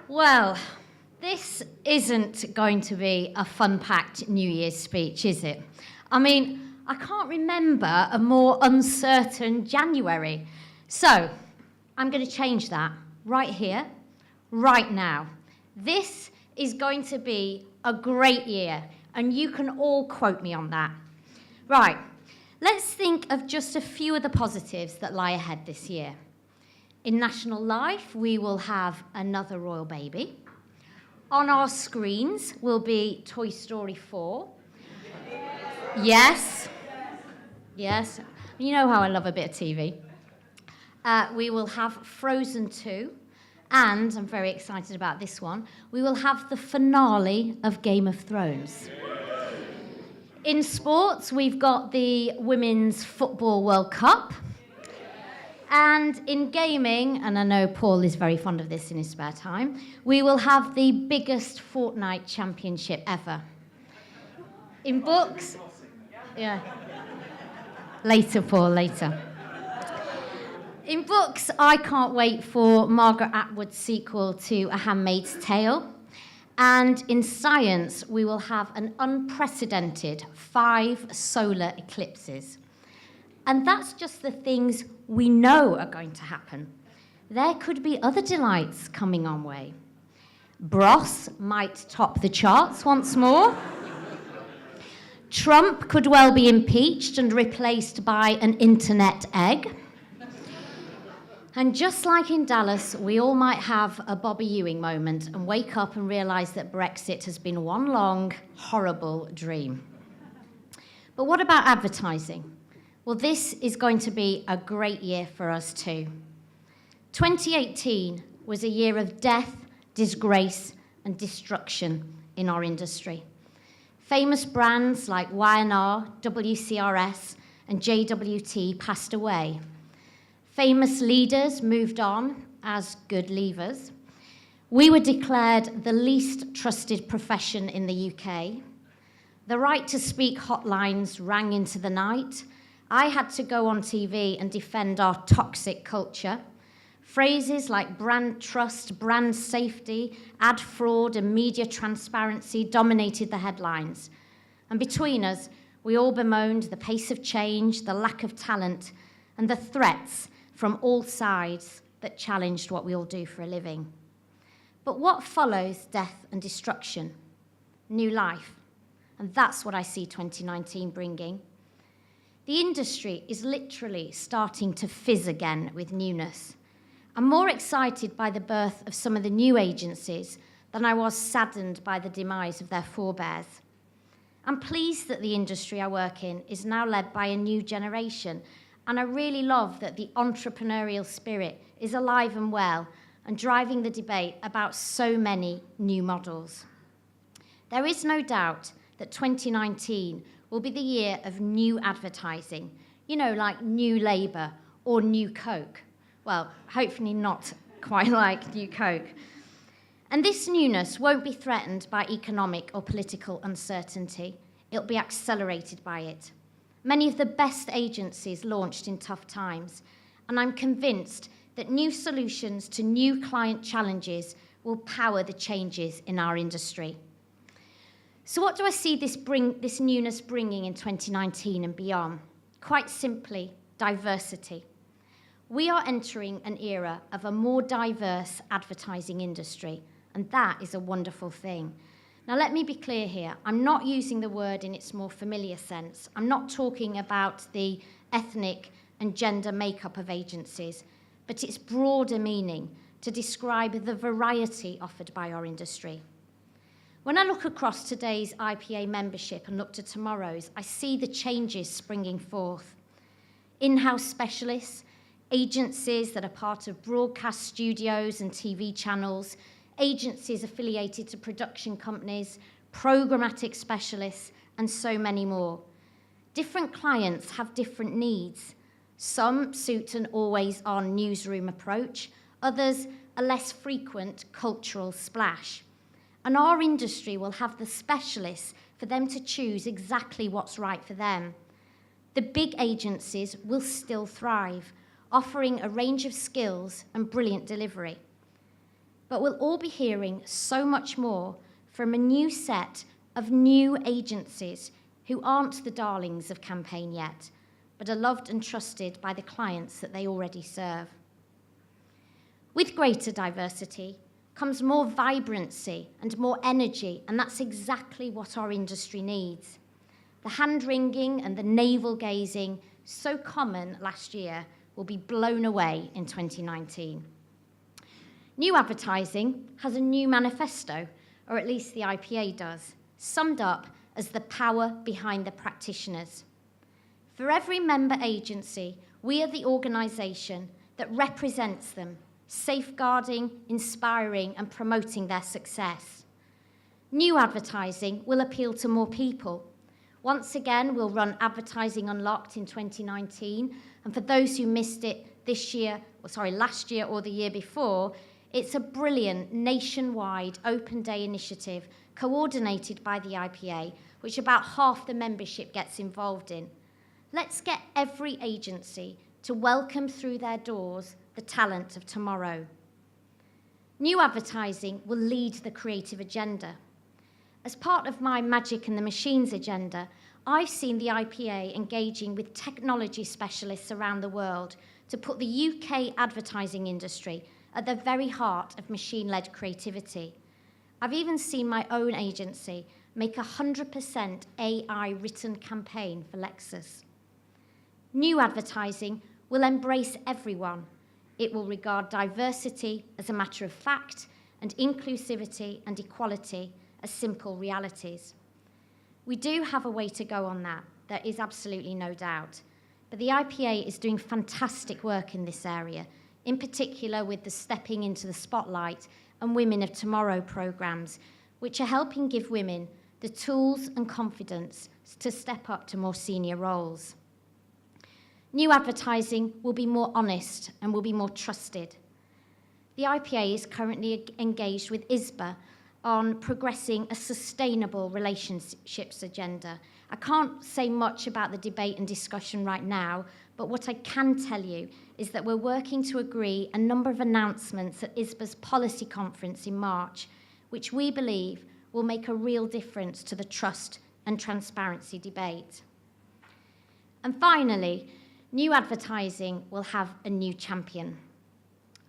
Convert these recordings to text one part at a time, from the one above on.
Well, this isn't going to be a fun-packed New Year's speech, is it? I mean, I can't remember a more uncertain January. So, I'm going to change that right here, right now. This is going to be a great year, and you can all quote me on that. Right, let's think of just a few of the positives that lie ahead this year. In national life, we will have another royal baby. On our screens will be Toy Story 4. Yes. Yes. You know how I love a bit of TV. We will have Frozen 2. And, I'm very excited about this one, we will have the finale of Game of Thrones. In sports, we've got the Women's Football World Cup. And in gaming, and I know Paul is very fond of this in his spare time, we will have the biggest Fortnite championship ever. In books, yeah. Later, Paul, later. In books, I can't wait for Margaret Atwood's sequel to A Handmaid's Tale. And in science, we will have an unprecedented 5 solar eclipses. And that's just the things we know are going to happen. There could be other delights coming our way. Bros might top the charts once more. Trump could well be impeached and replaced by an internet egg. And just like in Dallas, we all might have a Bobby Ewing moment and wake up and realise that Brexit has been one long, horrible dream. But what about advertising? Well, this is going to be a great year for us too. 2018 was a year of death, disgrace, and destruction in our industry. Famous brands like Y&R, WCRS, and JWT passed away. Famous leaders moved on as good leavers. We were declared the least trusted profession in the UK. The right to speak hotlines rang into the night. I had to go on TV and defend our toxic culture. Phrases like brand trust, brand safety, ad fraud, and media transparency dominated the headlines. And between us, we all bemoaned the pace of change, the lack of talent, and the threats from all sides that challenged what we all do for a living. But what follows death and destruction? New life. And that's what I see 2019 bringing. The industry is literally starting to fizz again with newness. I'm more excited by the birth of some of the new agencies than I was saddened by the demise of their forebears. I'm pleased that the industry I work in is now led by a new generation, and I really love that the entrepreneurial spirit is alive and well and driving the debate about so many new models. There is no doubt that 2019 will be the year of new advertising, you know, like New Labour or New Coke. Well, hopefully not quite like New Coke. And this newness won't be threatened by economic or political uncertainty. It'll be accelerated by it. Many of the best agencies launched in tough times, and I'm convinced that new solutions to new client challenges will power the changes in our industry. So what do I see this newness bringing in 2019 and beyond? Quite simply, diversity. We are entering an era of a more diverse advertising industry, and that is a wonderful thing. Now, let me be clear here. I'm not using the word in its more familiar sense. I'm not talking about the ethnic and gender makeup of agencies, but its broader meaning to describe the variety offered by our industry. When I look across today's IPA membership and look to tomorrow's, I see the changes springing forth. In-house specialists, agencies that are part of broadcast studios and TV channels, agencies affiliated to production companies, programmatic specialists, and so many more. Different clients have different needs. Some suit an always-on newsroom approach, others a less frequent cultural splash. And our industry will have the specialists for them to choose exactly what's right for them. The big agencies will still thrive, offering a range of skills and brilliant delivery. But we'll all be hearing so much more from a new set of new agencies who aren't the darlings of campaign yet, but are loved and trusted by the clients that they already serve. With greater diversity comes more vibrancy and more energy, and that's exactly what our industry needs. The hand-wringing and the navel-gazing, so common last year, will be blown away in 2019. New advertising has a new manifesto, or at least the IPA does, summed up as the power behind the practitioners. For every member agency, we are the organisation that represents them, safeguarding, inspiring, and promoting their success. New advertising will appeal to more people. Once again, we'll run Advertising Unlocked in 2019, and for those who missed it last year or the year before, it's a brilliant nationwide open day initiative coordinated by the IPA, which about half the membership gets involved in. Let's get every agency to welcome through their doors the talent of tomorrow. New advertising will lead the creative agenda. As part of my Magic and the Machines agenda, I've seen the IPA engaging with technology specialists around the world to put the UK advertising industry at the very heart of machine-led creativity. I've even seen my own agency make a 100% AI-written campaign for Lexus. New advertising will embrace everyone. It will regard diversity as a matter of fact and inclusivity and equality as simple realities. We do have a way to go on that, there is absolutely no doubt. But the IPA is doing fantastic work in this area, in particular with the Stepping into the Spotlight and Women of Tomorrow programs, which are helping give women the tools and confidence to step up to more senior roles. New advertising will be more honest and will be more trusted. The IPA is currently engaged with ISBA on progressing a sustainable relationships agenda. I can't say much about the debate and discussion right now, but what I can tell you is that we're working to agree a number of announcements at ISBA's policy conference in March, which we believe will make a real difference to the trust and transparency debate. And finally, new advertising will have a new champion.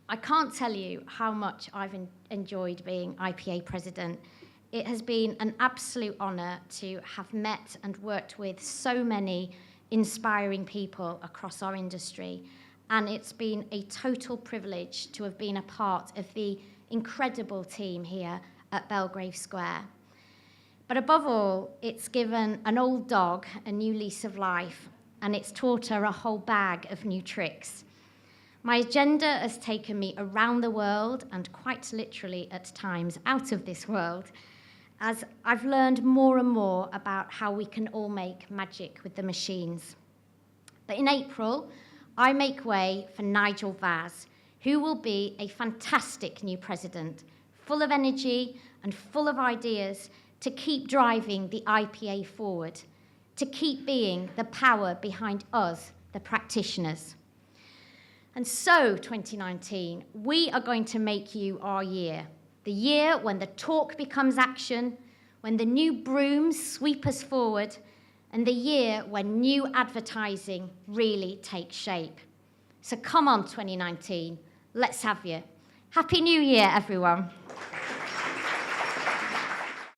I can't tell you how much I've enjoyed being IPA president. It has been an absolute honour to have met and worked with so many inspiring people across our industry, and it's been a total privilege to have been a part of the incredible team here at Belgrave Square. But above all, it's given an old dog a new lease of life, and it's taught her a whole bag of new tricks. My agenda has taken me around the world, and quite literally at times out of this world, as I've learned more and more about how we can all make magic with the machines. But in April, I make way for Nigel Vaz, who will be a fantastic new president, full of energy and full of ideas to keep driving the IPA forward, to keep being the power behind us, the practitioners. And so, 2019, we are going to make you our year. The year when the talk becomes action, when the new brooms sweep us forward, and the year when new advertising really takes shape. So come on, 2019, let's have you. Happy New Year, everyone.